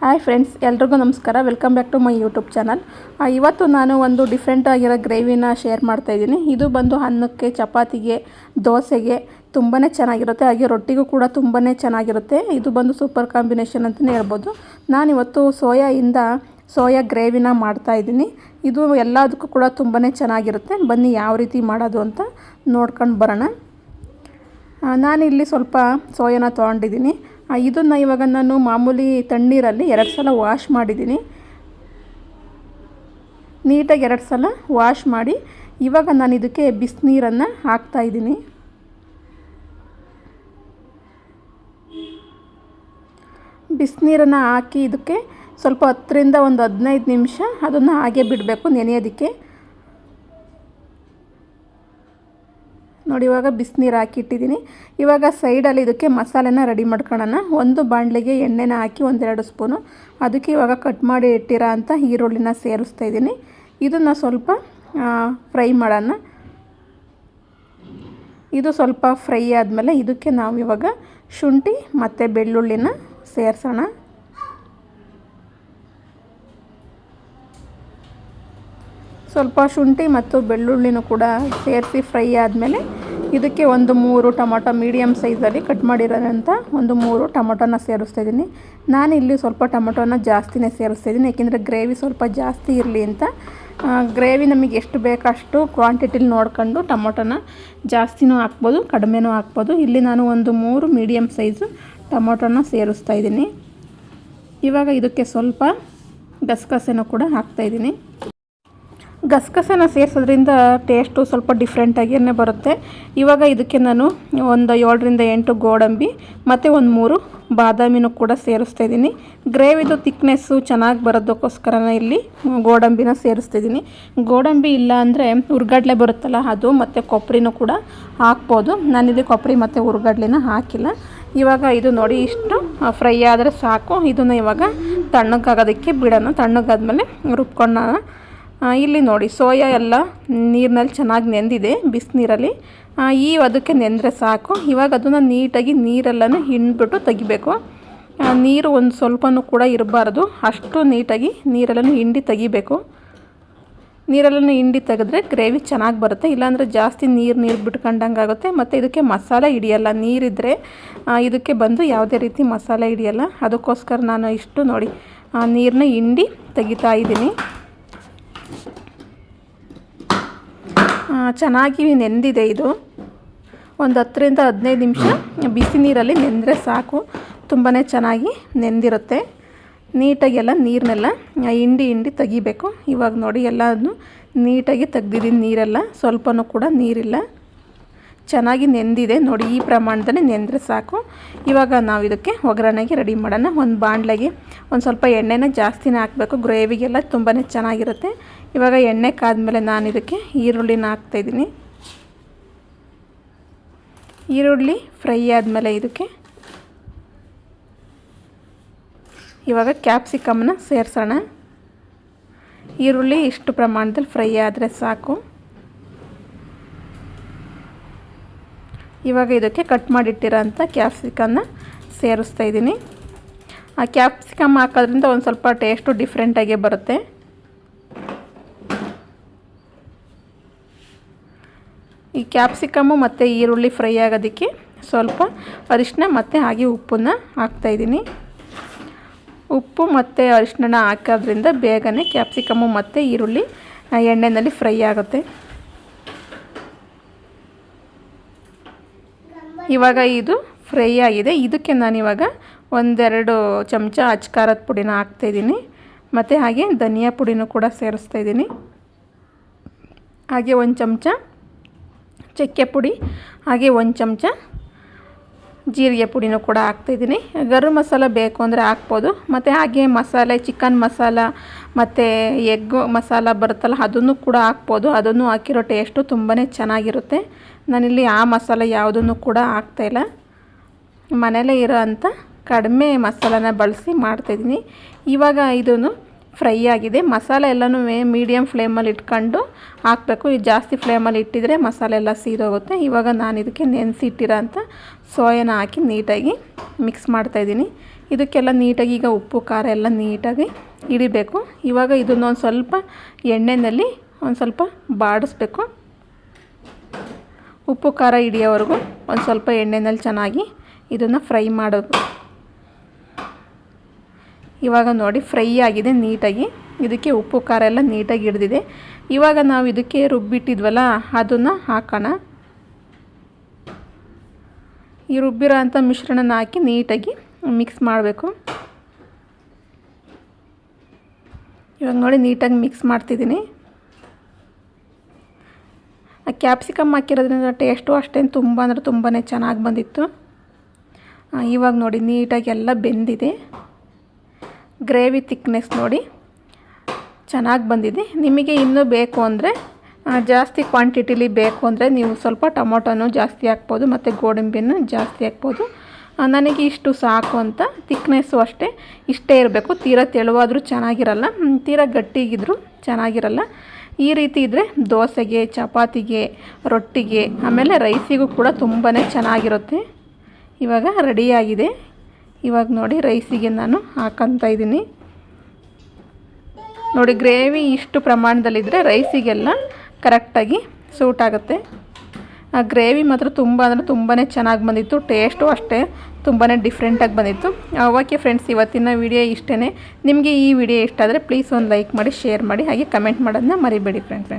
Hi friends, ಎಲ್ರಿಗೂ ನಮಸ್ಕಾರ. Welcome back to my YouTube channel. ಇವತ್ತು ನಾನು ಒಂದು ಡಿಫ್ರೆಂಟ್ ಆಗಿರೋ ಗ್ರೇವಿನ ಶೇರ್ ಮಾಡ್ತಾಯಿದ್ದೀನಿ. ಇದು ಬಂದು ಅನ್ನಕ್ಕೆ, ಚಪಾತಿಗೆ, ದೋಸೆಗೆ ತುಂಬಾ ಚೆನ್ನಾಗಿರುತ್ತೆ. ಹಾಗೆ ರೊಟ್ಟಿಗೂ ಕೂಡ ತುಂಬಾ ಚೆನ್ನಾಗಿರುತ್ತೆ. ಇದು ಬಂದು ಸೂಪರ್ ಕಾಂಬಿನೇಷನ್ ಅಂತಲೇ ಹೇಳ್ಬೋದು. ನಾನಿವತ್ತು ಸೋಯಾ ಗ್ರೇವಿನ ಮಾಡ್ತಾಯಿದ್ದೀನಿ. ಇದು ಎಲ್ಲದಕ್ಕೂ ಕೂಡ ತುಂಬಾ ಚೆನ್ನಾಗಿರುತ್ತೆ. ಬನ್ನಿ ಯಾವ ರೀತಿ ಮಾಡೋದು ಅಂತ ನೋಡ್ಕೊಂಡು ಬರೋಣ. ನಾನಿಲ್ಲಿ ಸ್ವಲ್ಪ ಸೋಯಾನ ತೊಗೊಂಡಿದ್ದೀನಿ. ಇದನ್ನು ಇವಾಗ ನಾನು ಮಾಮೂಲಿ ತಣ್ಣೀರಲ್ಲಿ 2 ಸಲ ವಾಶ್ ಮಾಡಿದ್ದೀನಿ. ನೀಟಾಗಿ 2 ಸಲ ವಾಶ್ ಮಾಡಿ ಇವಾಗ ನಾನು ಇದಕ್ಕೆ ಬಿಸಿನೀರನ್ನು ಹಾಕ್ತಾಯಿದ್ದೀನಿ. ಬಿಸಿನೀರನ್ನು ಹಾಕಿ ಇದಕ್ಕೆ ಸ್ವಲ್ಪ 10 ರಿಂದ 15 ನಿಮಿಷ ಅದನ್ನು ಹಾಗೆ ಬಿಡಬೇಕು ನೆನೆಯೋದಕ್ಕೆ. ನೋಡಿ, ಇವಾಗ ಬಿಸಿನೀರು ಹಾಕಿಟ್ಟಿದ್ದೀನಿ. ಇವಾಗ ಸೈಡಲ್ಲಿ ಇದಕ್ಕೆ ಮಸಾಲೆನ ರೆಡಿ ಮಾಡ್ಕೊಳ್ಳೋಣ. ಒಂದು ಬಾಣಲೆಗೆ ಎಣ್ಣೆನ ಹಾಕಿ 1-2 ಸ್ಪೂನು ಅದಕ್ಕೆ ಇವಾಗ ಕಟ್ ಮಾಡಿ ಇಟ್ಟಿರೋ ಅಂಥ ಈರುಳ್ಳಿನ ಸೇರಿಸ್ತಾ ಇದ್ದೀನಿ. ಇದನ್ನು ಸ್ವಲ್ಪ ಫ್ರೈ ಮಾಡೋಣ. ಇದು ಸ್ವಲ್ಪ ಫ್ರೈ ಆದಮೇಲೆ ಇದಕ್ಕೆ ನಾವು ಇವಾಗ ಶುಂಠಿ ಮತ್ತು ಬೆಳ್ಳುಳ್ಳಿನ ಸೇರಿಸೋಣ. ಸ್ವಲ್ಪ ಶುಂಠಿ ಮತ್ತು ಬೆಳ್ಳುಳ್ಳಿನೂ ಕೂಡ ಸೇರಿಸಿ ಫ್ರೈ ಆದಮೇಲೆ ಇದಕ್ಕೆ 3 ಟೊಮೊಟೊ ಮೀಡಿಯಮ್ ಸೈಜಲ್ಲಿ ಕಟ್ ಮಾಡಿರೋದಂಥ 3 ಟೊಮೊಟೊನ ಸೇರಿಸ್ತಾಯಿದ್ದೀನಿ. ನಾನಿಲ್ಲಿ ಸ್ವಲ್ಪ ಟೊಮೊಟೊನ ಜಾಸ್ತಿನೇ ಸೇರಿಸ್ತಾಯಿದ್ದೀನಿ, ಯಾಕೆಂದರೆ ಗ್ರೇವಿ ಸ್ವಲ್ಪ ಜಾಸ್ತಿ ಇರಲಿ ಅಂತ. ಗ್ರೇವಿ ನಮಗೆ ಎಷ್ಟು ಬೇಕೋ ಅಷ್ಟು ಕ್ವಾಂಟಿಟಿಲಿ ನೋಡ್ಕೊಂಡು ಟೊಮೊಟೊನ ಜಾಸ್ತಿನೂ ಹಾಕ್ಬೋದು, ಕಡಿಮೆನೂ ಹಾಕ್ಬೋದು. ಇಲ್ಲಿ ನಾನು 3 ಮೀಡಿಯಮ್ ಸೈಜು ಟೊಮೊಟೊನ ಸೇರಿಸ್ತಾಯಿದ್ದೀನಿ. ಇವಾಗ ಇದಕ್ಕೆ ಸ್ವಲ್ಪ ಗಸಗಸೆನೂ ಕೂಡ ಹಾಕ್ತಾಯಿದ್ದೀನಿ. ಗಸಗಸೆನ ಸೇರಿಸೋದ್ರಿಂದ ಟೇಸ್ಟು ಸ್ವಲ್ಪ ಡಿಫ್ರೆಂಟಾಗಿಯೇ ಬರುತ್ತೆ. ಇವಾಗ ಇದಕ್ಕೆ ನಾನು 7 ರಿಂದ 8 ಗೋಡಂಬಿ ಮತ್ತು 3 ಬಾದಾಮಿನೂ ಕೂಡ ಸೇರಿಸ್ತಾಯಿದ್ದೀನಿ. ಗ್ರೇವಿದು ತಿಕ್ನೆಸ್ಸು ಚೆನ್ನಾಗಿ ಬರೋದಕ್ಕೋಸ್ಕರನೇ ಇಲ್ಲಿ ಗೋಡಂಬಿನ ಸೇರಿಸ್ತಿದ್ದೀನಿ. ಗೋಡಂಬಿ ಇಲ್ಲ ಅಂದರೆ ಹುರ್ಗಡ್ಲೆ ಬರುತ್ತಲ್ಲ ಅದು, ಮತ್ತು ಕೊಬ್ಬರಿನೂ ಕೂಡ ಹಾಕ್ಬೋದು. ನಾನಿಲ್ಲಿ ಕೊಬ್ಬರಿ ಮತ್ತು ಹುರ್ಗಡ್ಲೆನ ಹಾಕಿಲ್ಲ. ಇವಾಗ ಇದು ನೋಡಿ, ಇಷ್ಟು ಫ್ರೈ ಆದರೆ ಸಾಕು. ಇದನ್ನು ಇವಾಗ ತಣ್ಣಗಾಗೋದಕ್ಕೆ ಬಿಡೋಣ. ತಣ್ಣಗಾದ್ಮೇಲೆ ರುಬ್ಕೊಳ್ಳೋಣ. ಇಲ್ಲಿ ನೋಡಿ, ಸೋಯಾ ಎಲ್ಲ ನೀರಿನಲ್ಲಿ ಚೆನ್ನಾಗಿ ನೆಂದಿದೆ ಬಿಸಿನೀರಲ್ಲಿ. ಅದಕ್ಕೆ ನೆಂದರೆ ಸಾಕು. ಇವಾಗ ಅದನ್ನು ನೀಟಾಗಿ ನೀರೆಲ್ಲನೂ ಹಿಂಡ್ಬಿಟ್ಟು ತೆಗಿಬೇಕು. ನೀರು ಒಂದು ಸ್ವಲ್ಪನೂ ಕೂಡ ಇರಬಾರ್ದು, ಅಷ್ಟು ನೀಟಾಗಿ ನೀರೆಲ್ಲನೂ ಹಿಂಡಿ ತೆಗಿಬೇಕು. ನೀರೆಲ್ಲನೂ ಹಿಂಡಿ ತೆಗೆದ್ರೆ ಗ್ರೇವಿ ಚೆನ್ನಾಗಿ ಬರುತ್ತೆ. ಇಲ್ಲಾಂದರೆ ಜಾಸ್ತಿ ನೀರು ಬಿಟ್ಕೊಂಡಂಗೆ ಆಗುತ್ತೆ. ಮತ್ತು ಇದಕ್ಕೆ ಮಸಾಲೆ ಹಿಡಿಯಲ್ಲ. ನೀರಿದ್ದರೆ ಇದಕ್ಕೆ ಬಂದು ಯಾವುದೇ ರೀತಿ ಮಸಾಲೆ ಹಿಡಿಯಲ್ಲ. ಅದಕ್ಕೋಸ್ಕರ ನಾನು ಇಷ್ಟು ನೋಡಿ ನೀರನ್ನ ಹಿಂಡಿ ತೆಗಿತಾ ಇದ್ದೀನಿ. ಚೆನ್ನಾಗಿ ನೆಂದಿದೆ. ಇದು 10 ರಿಂದ 15 ನಿಮಿಷ ಬಿಸಿ ನೀರಲ್ಲಿ ನೆಂದರೆ ಸಾಕು. ತುಂಬಾ ಚೆನ್ನಾಗಿ ನೆಂದಿರುತ್ತೆ. ನೀಟಾಗಿ ಎಲ್ಲ ನೀರನ್ನೆಲ್ಲ ಹಿಂಡಿ ತೆಗಿಬೇಕು. ಇವಾಗ ನೋಡಿ, ಎಲ್ಲನೂ ನೀಟಾಗಿ ತೆಗ್ದಿದ್ದೀನಿ. ನೀರೆಲ್ಲ ಸ್ವಲ್ಪನೂ ಕೂಡ ನೀರಿಲ್ಲ, ಚೆನ್ನಾಗಿ ನೆಂದಿದೆ. ನೋಡಿ, ಈ ಪ್ರಮಾಣದಲ್ಲಿ ನೆಂದರೆ ಸಾಕು. ಇವಾಗ ನಾವು ಇದಕ್ಕೆ ಒಗ್ಗರಣೆಗೆ ರೆಡಿ ಮಾಡೋಣ. ಒಂದು ಬಾಣಲೆಗೆ ಸ್ವಲ್ಪ ಎಣ್ಣೆನ ಜಾಸ್ತಿನೇ ಹಾಕಬೇಕು. ಗ್ರೇವಿಗೆಲ್ಲ ತುಂಬಾ ಚೆನ್ನಾಗಿರುತ್ತೆ. ಇವಾಗ ಎಣ್ಣೆ ಕಾದ್ಮೇಲೆ ನಾನು ಇದಕ್ಕೆ ಈರುಳ್ಳಿನ ಹಾಕ್ತಾಯಿದ್ದೀನಿ. ಈರುಳ್ಳಿ ಫ್ರೈ ಆದಮೇಲೆ ಇದಕ್ಕೆ ಇವಾಗ ಕ್ಯಾಪ್ಸಿಕಮ್ನ ಸೇರಿಸೋಣ. ಈರುಳ್ಳಿ ಇಷ್ಟು ಪ್ರಮಾಣದಲ್ಲಿ ಫ್ರೈ ಆದರೆ ಸಾಕು. ಇವಾಗ ಇದಕ್ಕೆ ಕಟ್ ಮಾಡಿಟ್ಟಿರೋಂಥ ಕ್ಯಾಪ್ಸಿಕಮ್ನ ಸೇರಿಸ್ತಾ ಇದ್ದೀನಿ. ಆ ಕ್ಯಾಪ್ಸಿಕಮ್ ಹಾಕೋದ್ರಿಂದ ಒಂದು ಸ್ವಲ್ಪ ಟೇಸ್ಟು ಡಿಫ್ರೆಂಟಾಗೇ ಬರುತ್ತೆ. ಈ ಕ್ಯಾಪ್ಸಿಕಮ್ಮು ಮತ್ತು ಈರುಳ್ಳಿ ಫ್ರೈ ಆಗೋದಕ್ಕೆ ಸ್ವಲ್ಪ ಅರಿಶಿನ ಮತ್ತು ಹಾಗೆ ಉಪ್ಪನ್ನು ಹಾಕ್ತಾಯಿದ್ದೀನಿ. ಉಪ್ಪು ಮತ್ತು ಅರಿಶಿನ ಹಾಕೋದ್ರಿಂದ ಬೇಗನೆ ಕ್ಯಾಪ್ಸಿಕಮ್ಮು ಮತ್ತು ಈರುಳ್ಳಿ ಎಣ್ಣೆಯಲ್ಲಿ ಫ್ರೈ ಆಗುತ್ತೆ. ಇವಾಗ ಇದು ಫ್ರೈ ಆಗಿದೆ. ಇದಕ್ಕೆ ನಾನಿವಾಗ 1-2 ಚಮಚ ಅಚ್ಕಾರದ ಪುಡಿನ ಹಾಕ್ತಾಯಿದ್ದೀನಿ. ಮತ್ತು ಹಾಗೆ ಧನಿಯಾ ಪುಡಿನೂ ಕೂಡ ಸೇರಿಸ್ತಾಯಿದ್ದೀನಿ. ಹಾಗೆ 1 ಚಮಚ ಚಕ್ಕೆ ಪುಡಿ, ಹಾಗೆ 1 ಚಮಚ ಜೀರಿಗೆ ಪುಡಿನೂ ಕೂಡ ಹಾಕ್ತಾಯಿದ್ದೀನಿ. ಗರಂ ಮಸಾಲ ಬೇಕು ಅಂದರೆ ಹಾಕ್ಬೋದು. ಮತ್ತು ಹಾಗೆ ಮಸಾಲೆ, ಚಿಕನ್ ಮಸಾಲ ಮತ್ತು ಎಗ್ ಮಸಾಲ ಬರುತ್ತಲ್ಲ, ಅದನ್ನು ಕೂಡ ಹಾಕ್ಬೋದು. ಅದನ್ನು ಹಾಕಿರೋ ಟೇಸ್ಟು ತುಂಬಾ ಚೆನ್ನಾಗಿರುತ್ತೆ. ನಾನಿಲ್ಲಿ ಆ ಮಸಾಲೆ ಯಾವುದನ್ನು ಕೂಡ ಹಾಕ್ತಾಯಿಲ್ಲ. ಮನೇಲೇ ಇರೋ ಅಂಥ ಕಡಿಮೆ ಮಸಾಲನ ಬಳಸಿ ಮಾಡ್ತಾಯಿದ್ದೀನಿ. ಇವಾಗ ಇದನ್ನು ಫ್ರೈ ಆಗಿದೆ. ಮಸಾಲೆ ಎಲ್ಲನೂ ಮೀಡಿಯಮ್ ಫ್ಲೇಮಲ್ಲಿ ಇಟ್ಕೊಂಡು ಹಾಕಬೇಕು. ಇದು ಜಾಸ್ತಿ ಫ್ಲೇಮಲ್ಲಿ ಇಟ್ಟಿದ್ರೆ ಮಸಾಲೆ ಎಲ್ಲ ಸೀದೋಗುತ್ತೆ. ಇವಾಗ ನಾನು ಇದಕ್ಕೆ ನೆನೆಸಿ ಇಟ್ಟಿರೋ ಅಂಥ ಸೋಯಾನ ಹಾಕಿ ನೀಟಾಗಿ ಮಿಕ್ಸ್ ಮಾಡ್ತಾಯಿದ್ದೀನಿ. ಇದಕ್ಕೆಲ್ಲ ನೀಟಾಗಿ ಈಗ ಉಪ್ಪು ಖಾರ ಎಲ್ಲ ನೀಟಾಗಿ ಹಿಡಿಬೇಕು. ಇವಾಗ ಇದನ್ನು ಒಂದು ಸ್ವಲ್ಪ ಎಣ್ಣೆಯಲ್ಲಿ ಒಂದು ಸ್ವಲ್ಪ ಬಾಡಿಸ್ಬೇಕು. ಉಪ್ಪು ಖಾರ ಹಿಡಿಯೋವರೆಗೂ ಒಂದು ಸ್ವಲ್ಪ ಎಣ್ಣೆಯಲ್ಲಿ ಚೆನ್ನಾಗಿ ಇದನ್ನು ಫ್ರೈ ಮಾಡೋದು. ಇವಾಗ ನೋಡಿ ಫ್ರೈ ಆಗಿದೆ ನೀಟಾಗಿ. ಇದಕ್ಕೆ ಉಪ್ಪು ಖಾರ ಎಲ್ಲ ನೀಟಾಗಿ ಹಿಡಿದಿದೆ. ಇವಾಗ ನಾವು ಇದಕ್ಕೆ ರುಬ್ಬಿಟ್ಟಿದ್ವಲ್ಲ ಅದನ್ನು ಹಾಕೋಣ. ಈ ರುಬ್ಬಿರೋ ಅಂಥ ಮಿಶ್ರಣನ ಹಾಕಿ ನೀಟಾಗಿ ಮಿಕ್ಸ್ ಮಾಡಬೇಕು. ಇವಾಗ ನೋಡಿ ನೀಟಾಗಿ ಮಿಕ್ಸ್ ಮಾಡ್ತಿದ್ದೀನಿ. ಕ್ಯಾಪ್ಸಿಕಮ್ ಹಾಕಿರೋದ್ರಿಂದ ಟೇಸ್ಟು ಅಷ್ಟೇನು ತುಂಬ ಅಂದರೆ ತುಂಬಾ ಚೆನ್ನಾಗಿ ಬಂದಿತ್ತು. ಇವಾಗ ನೋಡಿ ನೀಟಾಗಿ ಎಲ್ಲ ಬೆಂದಿದೆ. ಗ್ರೇವಿ ತಿಕ್ನೆಸ್ ನೋಡಿ ಚೆನ್ನಾಗಿ ಬಂದಿದೆ. ನಿಮಗೆ ಇನ್ನೂ ಬೇಕು ಅಂದರೆ ಜಾಸ್ತಿ ಕ್ವಾಂಟಿಟಿಲಿ ಬೇಕು ಅಂದರೆ ನೀವು ಸ್ವಲ್ಪ ಟೊಮೊಟೊನೂ ಜಾಸ್ತಿ ಹಾಕ್ಬೋದು ಮತ್ತು ಗೋಡಂಬಿಯನ್ನು ಜಾಸ್ತಿ ಹಾಕ್ಬೋದು. ನನಗೆ ಇಷ್ಟು ಸಾಕು ಅಂತ. ತಿಕ್ನೆಸ್ಸು ಅಷ್ಟೇ ಇಷ್ಟೇ ಇರಬೇಕು. ತೀರಾ ತೆಳುವಾದರೂ ಚೆನ್ನಾಗಿರಲ್ಲ, ತೀರಾ ಗಟ್ಟಿಗಿದ್ರೂ ಚೆನ್ನಾಗಿರಲ್ಲ. ಈ ರೀತಿ ಇದ್ದರೆ ದೋಸೆಗೆ, ಚಪಾತಿಗೆ, ರೊಟ್ಟಿಗೆ ಆಮೇಲೆ ರೈಸಿಗೂ ಕೂಡ ತುಂಬಾ ಚೆನ್ನಾಗಿರುತ್ತೆ. ಇವಾಗ ರೆಡಿಯಾಗಿದೆ. ಇವಾಗ ನೋಡಿ ರೈಸಿಗೆ ನಾನು ಹಾಕ್ಕೊತಾ ಇದ್ದೀನಿ. ನೋಡಿ ಗ್ರೇವಿ ಇಷ್ಟು ಪ್ರಮಾಣದಲ್ಲಿದ್ದರೆ ರೈಸಿಗೆಲ್ಲ ಕರೆಕ್ಟಾಗಿ ಸೂಟ್ ಆಗುತ್ತೆ. ಆ ಗ್ರೇವಿ ಮಾತ್ರ ತುಂಬ ಅಂದರೆ ತುಂಬಾ ಚೆನ್ನಾಗಿ ಬಂದಿತ್ತು. ಟೇಸ್ಟು ಅಷ್ಟೇ ತುಂಬಾ ಡಿಫ್ರೆಂಟಾಗಿ ಬಂದಿತ್ತು. ಓಕೆ ಫ್ರೆಂಡ್ಸ್, ಇವತ್ತಿನ ವಿಡಿಯೋ ಇಷ್ಟೇ. ನಿಮಗೆ ಈ ವಿಡಿಯೋ ಇಷ್ಟ ಆದರೆ ಪ್ಲೀಸ್ ಒಂದು ಲೈಕ್ ಮಾಡಿ, ಶೇರ್ ಮಾಡಿ, ಹಾಗೆ ಕಮೆಂಟ್ ಮಾಡೋದನ್ನ ಮರಿಬೇಡಿ ಫ್ರೆಂಡ್ಸ್.